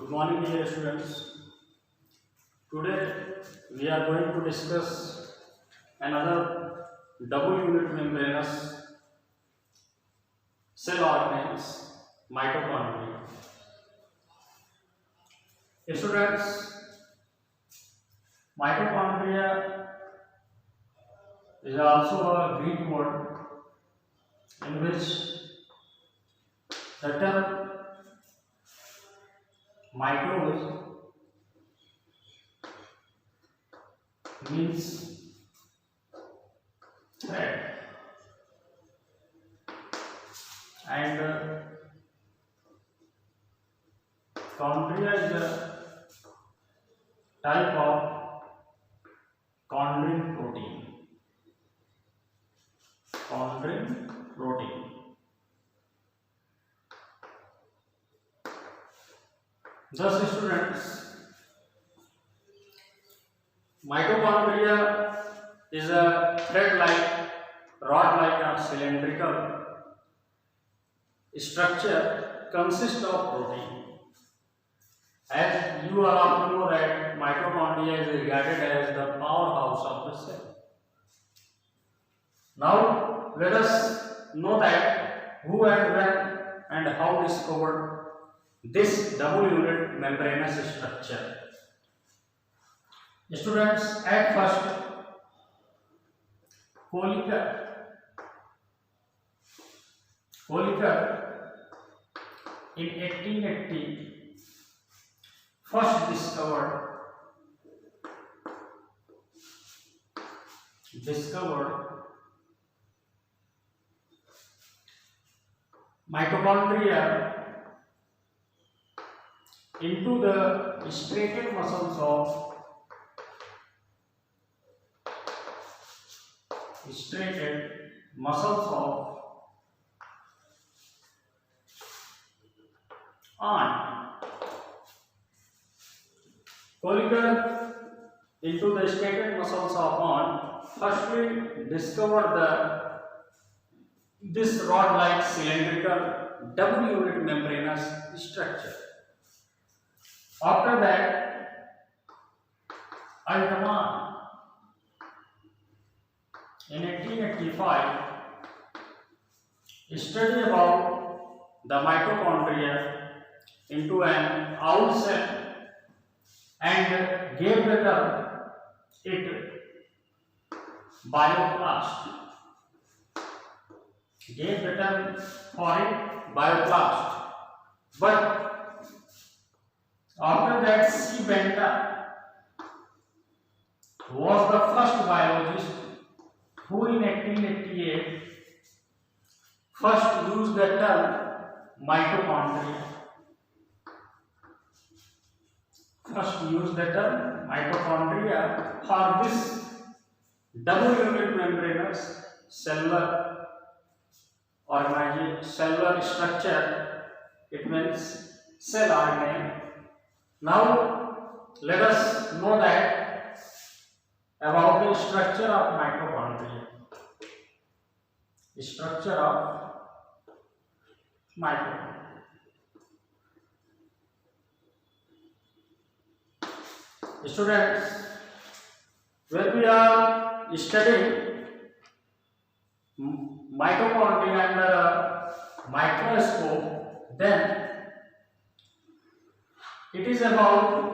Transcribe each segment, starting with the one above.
Good morning, dear students. Today we are going to discuss another double unit membranous cell organelles, mitochondria. Students, mitochondria is also a Greek word in which the term mitose means thread and chondria is a type of chondrin protein. Chondrin protein. Thus, students, mitochondria is a thread-like, rod-like or cylindrical structure consists of protein. As you all of you know that mitochondria is regarded as the powerhouse of the cell. Now, let us know that who and when and how discovered this double unit membranous structure. Students, at first, Kolliker in 1880 first discovered mitochondria into the striated muscles of ant. Kolliker into the striated muscles of ant firstly discovered this rod-like cylindrical double unit membranous structure. After that, Altman in 1885 studied about the mitochondria into an owl cell and gave the term it bioplast. Gave the term for it bioplast. But after that, C. Benta was the first biologist who in 1888 first used the term mitochondria. For this double unit membranous cellular cellular structure, it means cell organelle. Now let us know that about the structure of mitochondria. Students, when we are studying mitochondria under a microscope, then it is about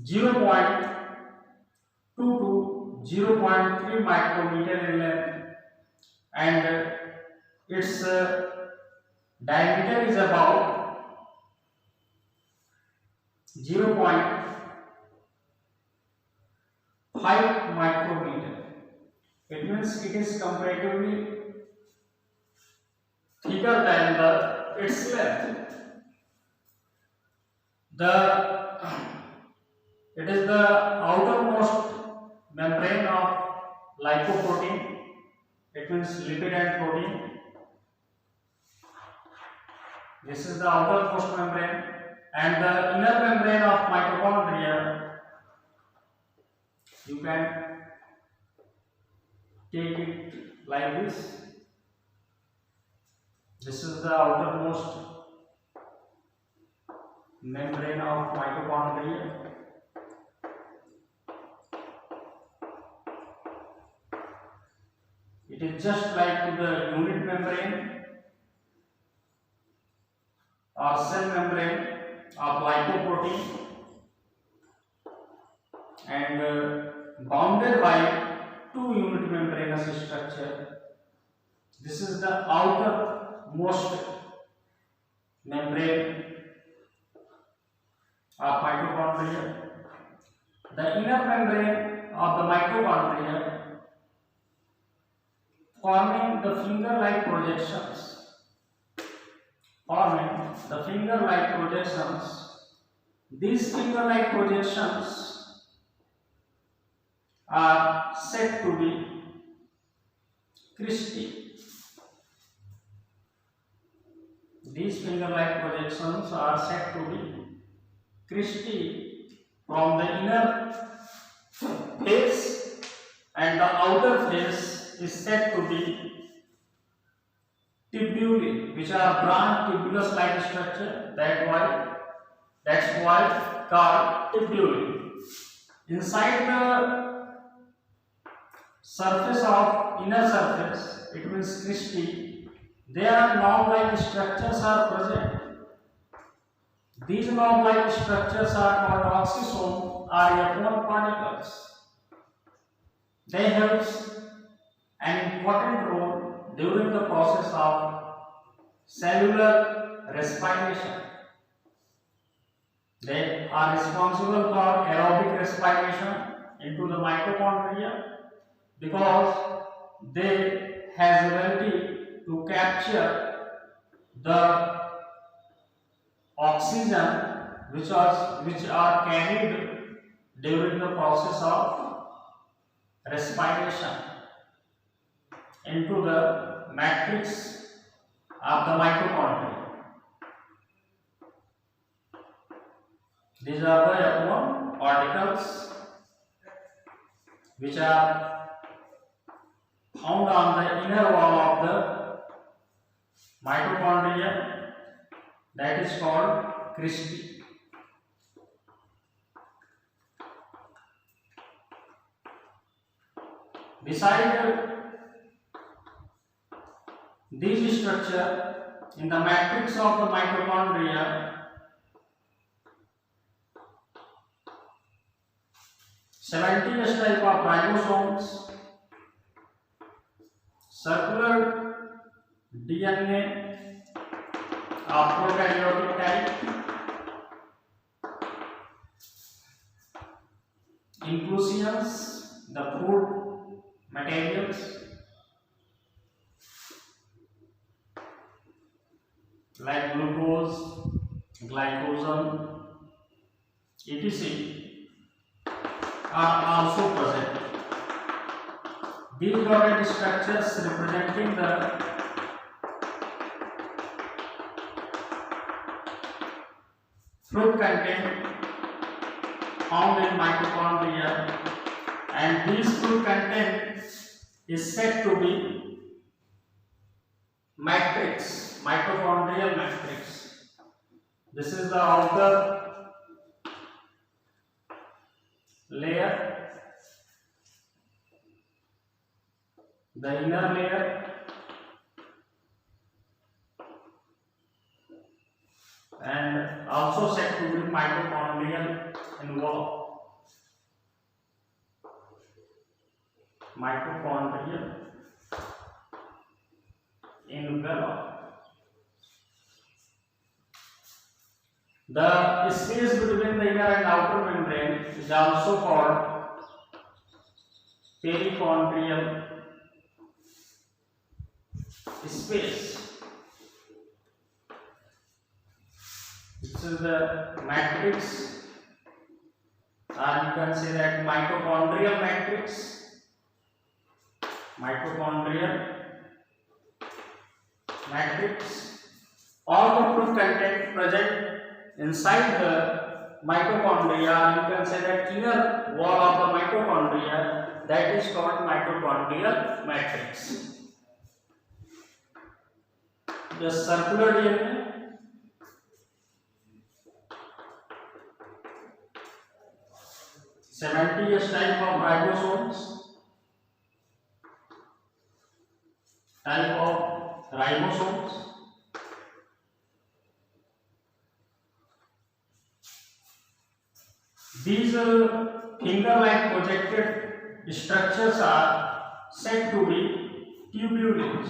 0.2 to 0.3 micrometer in length, and its diameter is about 0.5 micrometer. It means it is comparatively thicker than its length. It is the outermost membrane of lipoprotein. It means lipid and protein. This is the outermost membrane, and the inner membrane of mitochondria, you can take it like this. This is the outermost membrane of mitochondria. It is just like the unit membrane or cell membrane of lipoprotein, and bounded by two unit membranous structure. This is the outermost membrane of mitochondria. The inner membrane of the mitochondria forming the finger-like projections. These finger-like projections are said to be cristae. These finger-like projections are said to be cristae from the inner face, and the outer face is said to be tubuli, which are branch tubulus-like structure. That's why called tubuli. Inside the surface of inner surface, it means cristae, there are knob-like structures are present. These knob-like structures are called oxysomes or F1 particles. They help an important role during the process of cellular respiration. They are responsible for aerobic respiration into the mitochondria because they have ability to capture the oxygen which are carried during the process of respiration into the matrix of the mitochondria. These are the F1 particles which are found on the inner wall of the mitochondria, that is called cristae. Beside these structures, in the matrix of the mitochondria, 70 type of ribosomes, circular DNA of prokaryotic type, inclusions, the food materials, like glucose, glycogen, etc. are also present. These dotted structures representing the fluid content found in mitochondria, and this fluid content is said to be matrix, mitochondrial matrix. This is the outer layer, the inner layer, and also said to be mitochondrial envelope. Mitochondrial envelope. The space between the inner and outer membrane is also called perichondrial space. This is the matrix, or you can say that mitochondrial matrix. Mitochondrial matrix. All the fluid content present inside the mitochondria, you can say that inner wall of the mitochondria, that is called mitochondrial matrix. The circular DNA, 70s type of ribosomes. Type of ribosomes. These finger-like projected structures are said to be tubules.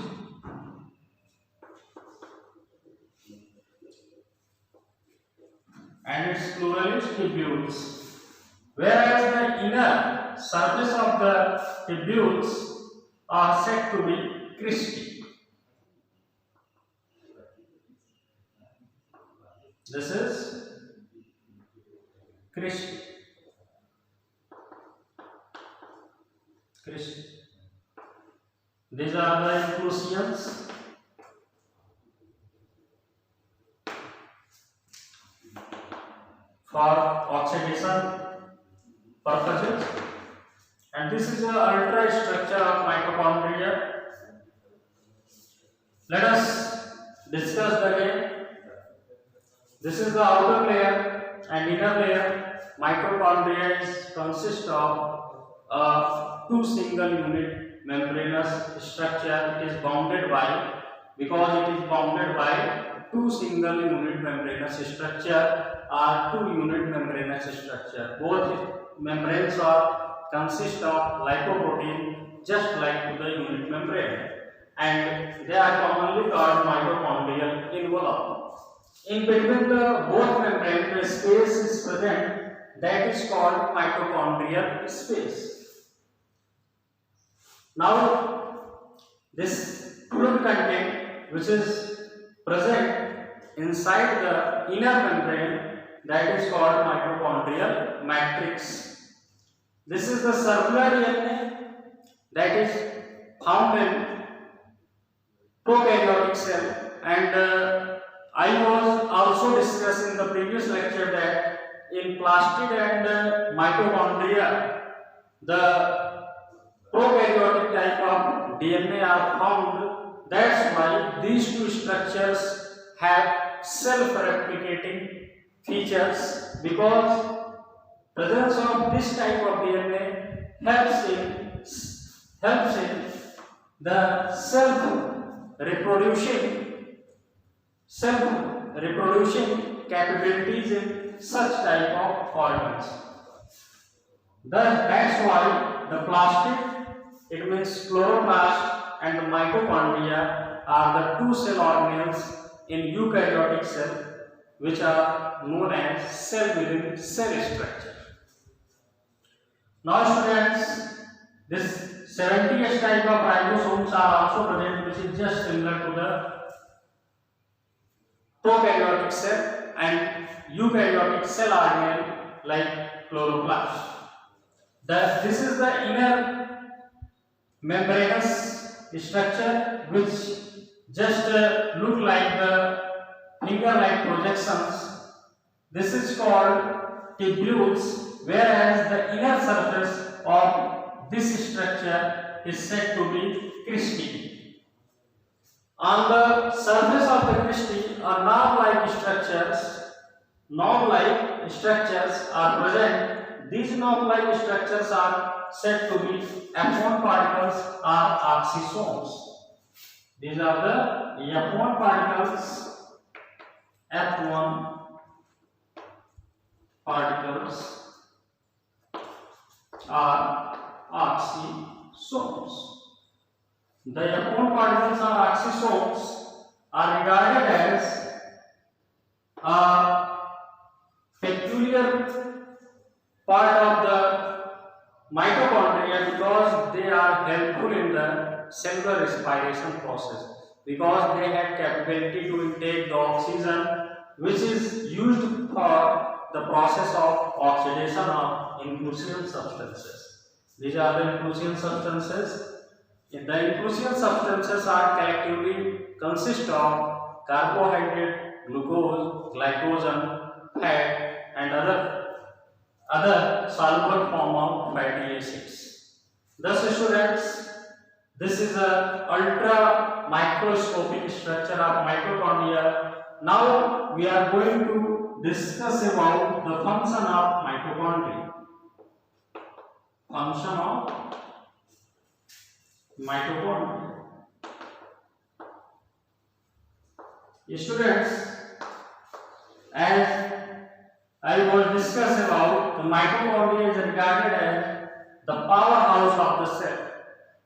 And its plural is tubules. Whereas the inner surface of the tubules are said to be crispy. This is crispy. Crispy. These are the inclusions. For oxidation purposes, and this is the ultra structure of mitochondria. Let us discuss the again. This is the outer layer and inner layer. Mitochondria consists of two single unit membranous structure. It is bounded by, because it is bounded by two single unit membranous structure or two unit membranous structure. Both membranes are consist of lipoprotein, just like to the unit membrane, and they are commonly called mitochondrial envelope. In between the both membrane, the space is present that is called mitochondrial space. Now, this fluid content which is present inside the inner membrane, that is called mitochondrial matrix. This is the circular DNA that is found in prokaryotic cell, and I was also discussing in the previous lecture that in plastid and mitochondria, the prokaryotic type of DNA are found. That's why these two structures have self-replicating features, because presence of this type of DNA helps in the self-reproducing capabilities in such type of organs. That's why the plastid, it means chloroplast, and the mitochondria are the two cell organelles in eukaryotic cell, which are known as cell within cell structure. Now students, this 70s type of ribosomes are also present, which is just similar to the prokaryotic cell and eukaryotic cell organelle like chloroplast. This is the inner membranous structure which just look like the finger-like projections. This is called tubules, whereas the inner surface of this structure is said to be crispy. On the surface of the crispy are knob-like structures are present. These knob-like structures are said to be F1 particles or oxysomes. These are the F1 particles. F1 particles are oxysomes. The F1 particles or oxysomes are regarded as a peculiar part of the mitochondria, because they are helpful in the cellular respiration process, because they have capability to intake the oxygen which is used for the process of oxidation of inclusion substances. These are the inclusion substances. The inclusion substances are collectively consist of carbohydrate, glucose, glycogen, fat, and other soluble form of fatty acids. Thus students, this is a ultra microscopic structure of mitochondria. Now we are going to discuss about the function of mitochondria. function of mitochondria. Students, as I will discuss about the mitochondria is regarded as the powerhouse of the cell.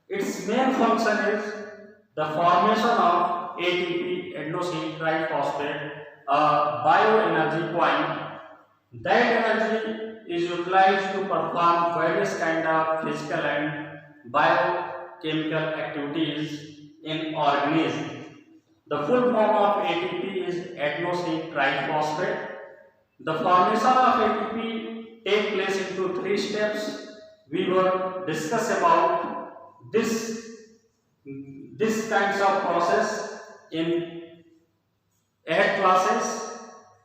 Its main function is the formation of ATP, adenosine triphosphate, a bioenergy point. That energy is utilized to perform various kind of physical and biochemical activities in organisms. The full form of ATP is adenosine triphosphate. The formation of ATP take place into 3 steps. We will discuss about this kinds of process in 8 classes.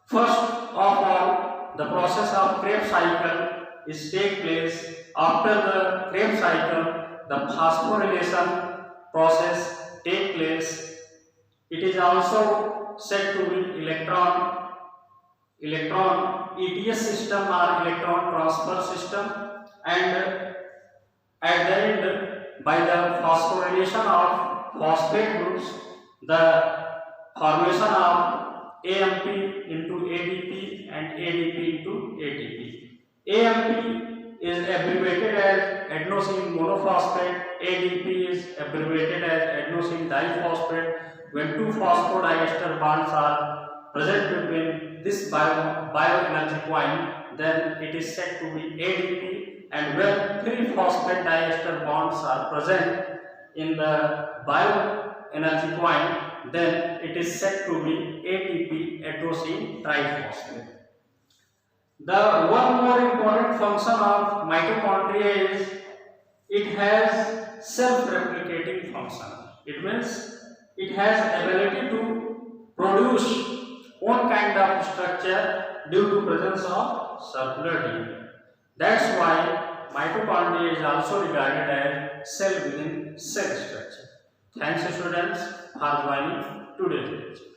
First of all, the process of Krebs cycle is take place. After the Krebs cycle, the phosphorylation process take place. It is also said to be electron ETS system or electron transfer system, and at the end, by the phosphorylation of phosphate groups, the formation of AMP into ADP and ADP into ATP. AMP is abbreviated as adenosine monophosphate, ADP is abbreviated as adenosine diphosphate. When 2 phosphodiester bonds are present between this bioenergy point, then it is said to be ADP, and when 3 phosphate diester bonds are present in the bioenergy point, then it is said to be ATP, adenosine triphosphate. The one more important function of mitochondria is it has self-replicating function. It means it has ability to produce own kind of structure due to presence of circular DNA. That's why mitochondria is also regarded as cell within cell structure. Thanks students for joining today's lecture.